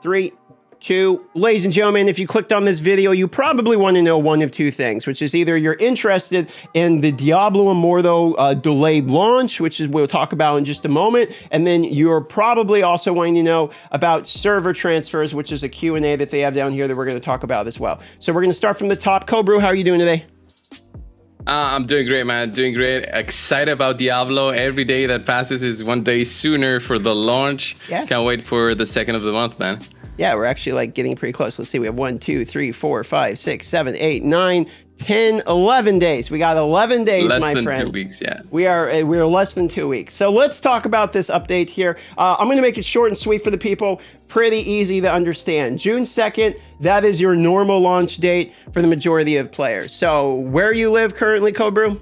3, 2, ladies and gentlemen, if you clicked on this video, you probably want to know one of two things, which is either you're interested in the Diablo Immortal delayed launch, which is we'll talk about in just a moment, and then you're probably also wanting to know about server transfers, which is a Q&A that they have down here that we're going to talk about as well. So we're going to start from the top. Cobrew, how are you doing today? I'm doing great, man. Doing great. Excited about Diablo. Every day that passes is one day sooner for the launch. Yeah. Can't wait for the 2nd of the month, man. Yeah, we're actually like getting pretty close. Let's see. We have 1, 2, 3, 4, 5, 6, 7, 8, 9, 10, 11 days. We got 11 days, my friend. Less than 2 weeks, yeah. We're less than 2 weeks. So let's talk about this update here. I'm going to make it short and sweet for the people. Pretty easy to understand. June 2nd, that is your normal launch date for the majority of players. So where you live currently, Cobrew?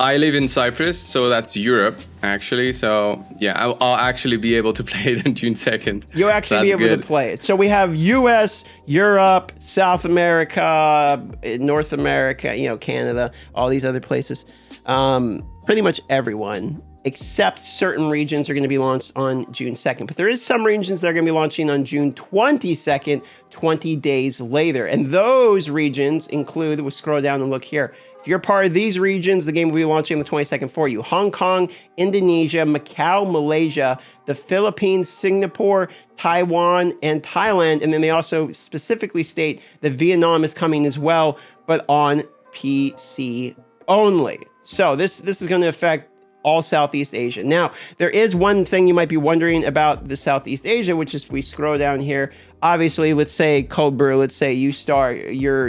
I live in Cyprus, so that's Europe, actually. So, yeah, I'll actually be able to play it on June 2nd. You'll actually be able to play it. So we have US, Europe, South America, North America, Canada, all these other places. Pretty much everyone, except certain regions, are going to be launched on June 2nd. But there is some regions that are going to be launching on June 22nd, 20 days later. And those regions include, we'll scroll down and look here. If you're part of these regions, the game will be launching on the 22nd for you. Hong Kong, Indonesia, Macau, Malaysia, the Philippines, Singapore, Taiwan, and Thailand. And then they also specifically state that Vietnam is coming as well, but on PC only. So this is going to affect all Southeast Asia. Now, there is one thing you might be wondering about the Southeast Asia, which is if we scroll down here, obviously, let's say Cobrew, let's say you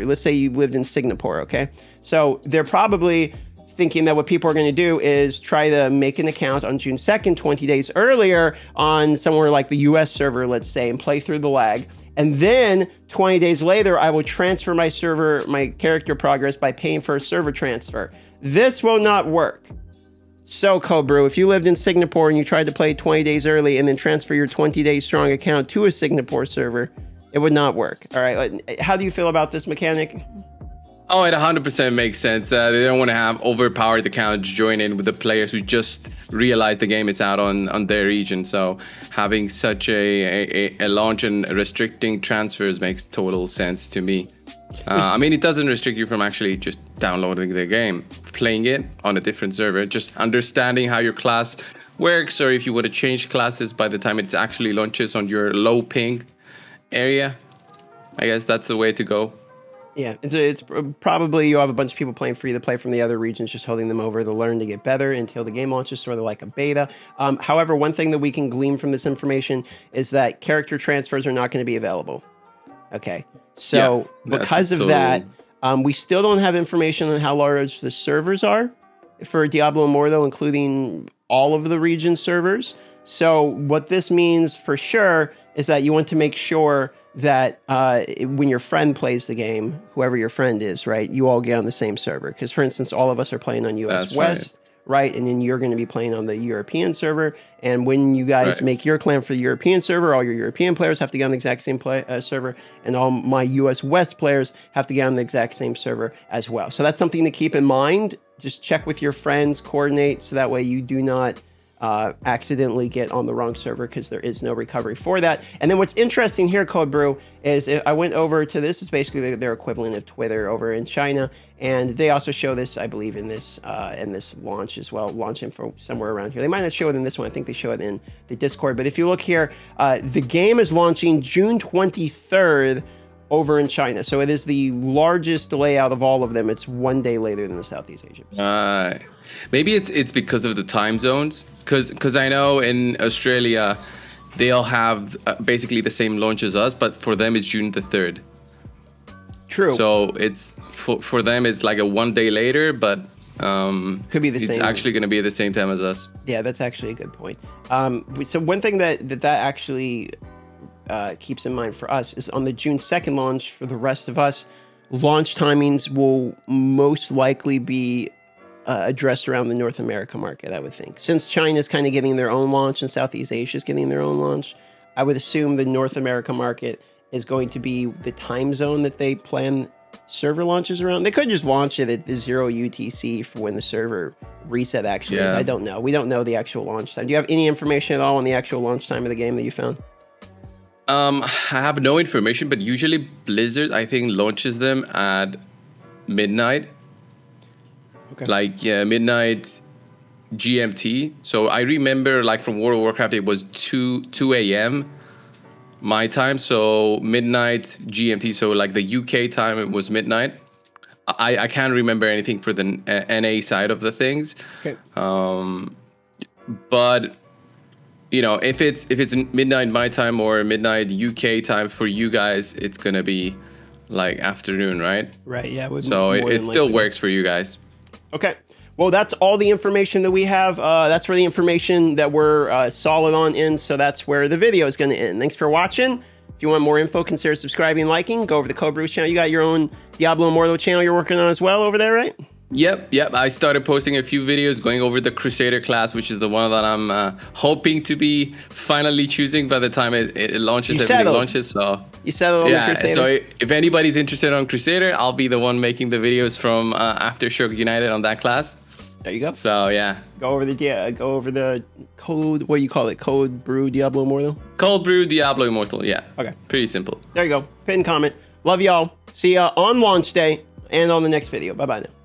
let's say you lived in Singapore, okay? So they're probably thinking that what people are going to do is try to make an account on June 2nd, 20 days earlier on somewhere like the US server, let's say, and play through the lag. And then 20 days later, I will transfer my character progress by paying for a server transfer. This will not work. So, Cobrew, if you lived in Singapore and you tried to play 20 days early and then transfer your 20-day strong account to a Singapore server, it would not work. All right. How do you feel about this mechanic? Oh, it 100% makes sense. They don't want to have overpowered accounts join in with the players who just realized the game is out on their region. So having such a launch and restricting transfers makes total sense to me. I mean, it doesn't restrict you from actually just downloading the game, playing it on a different server, just understanding how your class works, or if you want to change classes by the time it actually launches on your low ping area. I guess that's the way to go. Yeah, it's probably you have a bunch of people playing free to play from the other regions, just holding them over to learn to get better until the game launches, sort of like a beta. However, one thing that we can glean from this information is that character transfers are not going to be available. Okay, so because of that, we still don't have information on how large the servers are for Diablo Immortal, including all of the region servers. So what this means for sure is that you want to make sure that when your friend plays the game, whoever your friend is, right, you all get on the same server. Because, for instance, all of us are playing on US West, right? And then you're going to be playing on the European server. And when you guys make your clan for the European server, all your European players have to get on the exact same server. And all my US West players have to get on the exact same server as well. So that's something to keep in mind. Just check with your friends, coordinate, so that way you do not accidentally get on the wrong server, because there is no recovery for that. And then what's interesting here, Cobrew, is I went over to this is basically their equivalent of Twitter over in China, and they also show this, I believe, in this launch as well, launch info somewhere around here. They might not show it in this one. I think they show it in the Discord. But if you look here, the game is launching June 23rd over in China. So it is the largest delay out of all of them. It's one day later than the Southeast Asia. Maybe it's because of the time zones. Because I know in Australia, they'll have basically the same launch as us, but for them it's June the 3rd. True. So it's for them it's like a 1 day later, but could be the same. It's actually going to be at the same time as us. Yeah, that's actually a good point. So one thing that actually keeps in mind for us is on the June 2nd launch, for the rest of us, launch timings will most likely be addressed around the North America market, I would think. Since China's kind of getting their own launch and Southeast Asia's getting their own launch, I would assume the North America market is going to be the time zone that they plan server launches around. They could just launch it at the 0 UTC for when the server reset actually is. I don't know. We don't know the actual launch time. Do you have any information at all on the actual launch time of the game that you found? I have no information, but usually Blizzard, I think, launches them at midnight. Okay. Like midnight GMT. So I remember, like from World of Warcraft, it was 2 a.m. my time. So midnight GMT. So like the UK time, it was midnight. I can't remember anything for the NA side of the things. Okay. But you know, if it's midnight my time or midnight UK time for you guys, it's gonna be like afternoon, right? Right. Yeah. So it still works for you guys. Okay. Well, that's all the information that we have. That's where the information that we're solid on ends. So that's where the video is going to end. Thanks for watching. If you want more info, consider subscribing and liking. Go over to the Code Brews channel. You got your own Diablo Immortal channel you're working on as well over there, right? Yep. I started posting a few videos going over the Crusader class, which is the one that I'm hoping to be finally choosing by the time it launches. Everything launches. So you settled on the Crusader. So if anybody's interested on Crusader, I'll be the one making the videos from Aftershock United on that class. There you go. So yeah, go over the code. What do you call it? Code Brew Diablo Immortal. Cold Brew Diablo Immortal. Yeah. Okay. Pretty simple. There you go. Pin comment. Love y'all. See ya on launch day and on the next video. Bye bye now.